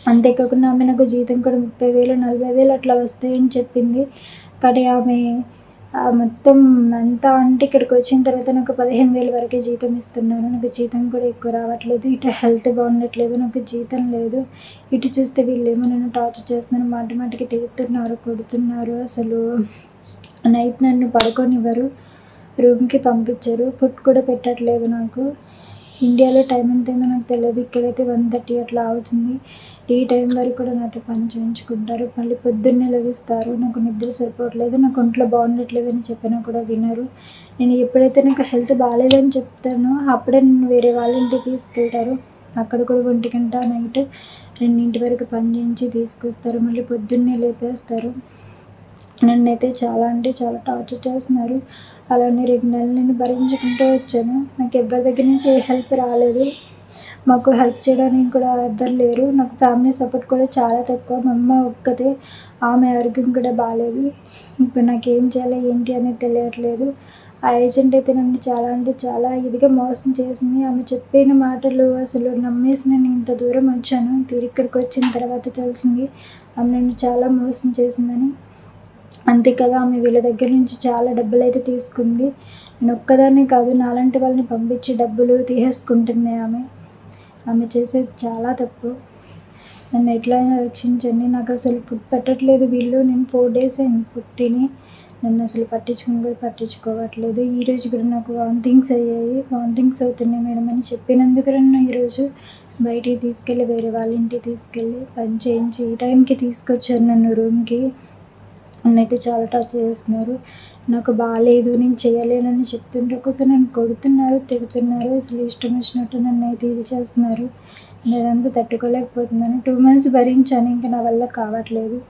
అంతేకాకుండా ఆమె నాకు జీతం కూడా 30,000, 40,000 అట్లా వస్తాయని చెప్పింది. కానీ ఆమె మొత్తం అంతా అంటే ఇక్కడికొచ్చిన తర్వాత నాకు 15,000 వరకే జీతం ఇస్తున్నారు. నాకు జీతం కూడా ఎక్కువ రావట్లేదు. ఇటు హెల్త్ బాగుండట్లేదు, నాకు జీతం లేదు. ఇటు చూస్తే వీళ్ళేమో నన్ను టార్చర్ చేస్తున్నారు, మాటి మాటికి తిడుతున్నారు, కొడుతున్నారు. అసలు నైట్ నన్ను పడుకోనివ్వరు, రూమ్‌కి పంపించరు, ఫుడ్ కూడా పెట్టట్లేదు నాకు. ఇండియాలో టైం ఎంతయిందో నాకు తెలియదు, ఇక్కడైతే 1:30 అట్లా అవుతుంది. ఈ టైం వరకు కూడా నాతో పని చేయించుకుంటారు. మళ్ళీ పొద్దున్నే లెగిస్తారు. నాకు నిద్ర సరిపోవట్లేదు, నాకు ఒంట్లో బాగుండట్లేదని చెప్పినా కూడా వినరు. నేను ఎప్పుడైతే నాకు హెల్త్ బాలేదని చెప్తానో అప్పుడే నన్ను వేరే వాళ్ళ ఇంటికి తీసుకెళ్తారు. అక్కడ కూడా 1 గంట నైట్ 2 వరకు పని చేయించి తీసుకొస్తారు. మళ్ళీ పొద్దున్నే లేపేస్తారు. నన్నైతే చాలా అంటే చాలా టార్చర్ చేస్తున్నారు. అలానే 2 నెలలు నేను భరించుకుంటూ వచ్చాను. నాకు ఎవ్వరి దగ్గర నుంచి ఏ హెల్ప్ రాలేదు. మాకు హెల్ప్ చేయడానికి కూడా ఎవ్వరు లేరు. నాకు ఫ్యామిలీ సపోర్ట్ కూడా చాలా తక్కువ. మా అమ్మ ఒక్కతే, ఆమె ఆరోగ్యం కూడా బాలేదు. ఇప్పుడు నాకేం చేయాలో ఏంటి అనేది తెలియట్లేదు. ఆ ఏజెంట్ అయితే నన్ను చాలా అంటే చాలా ఇదిగా మోసం చేసింది. ఆమె చెప్పిన మాటలు అసలు నమ్మేసి నేను ఇంత దూరం వచ్చాను. ఇక్కడికి వచ్చిన తర్వాత తెలిసింది ఆమె నన్ను చాలా మోసం చేసిందని. అంతే కదా, ఆమె వీళ్ళ దగ్గర నుంచి చాలా డబ్బులైతే తీసుకుంది. నేను ఒక్కదాన్నే కాదు, నాలాంటి వాళ్ళని పంపించి డబ్బులు తీసేసుకుంటుంది ఆమె. ఆమె చేసేది చాలా తప్పు. నన్ను ఎట్లయినా రక్షించండి. నాకు అసలు ఫుడ్ పెట్టట్లేదు వీళ్ళు. నేను 4 డేస్ అయింది ఫుడ్ తిని. నన్ను అసలు పట్టించుకోవట్లేదు. ఈరోజు కూడా నాకు వామిటింగ్స్ అయ్యాయి. వామిటింగ్స్ అవుతున్నాయి మేడం అని చెప్పినందుకు నన్ను ఈరోజు బయటికి తీసుకెళ్ళి వేరే వాళ్ళ ఇంటికి తీసుకెళ్ళి పని చేయించి ఈ టైంకి తీసుకొచ్చారు నన్ను రూమ్‌కి. నన్నైతే చాలా టార్చర్ చేస్తున్నారు. నాకు బాలేదు, నేను చేయలేనని చెప్తుంటే ఒక్కోసారి నన్ను కొడుతున్నారు, తిడుతున్నారు. అసలు ఇష్టం వచ్చినట్టు నన్నైతే ఇది చేస్తున్నారు. నేనంతా తట్టుకోలేకపోతున్నాను. 2 మంత్స్ భరించాను. ఇంక నా వల్ల కావట్లేదు.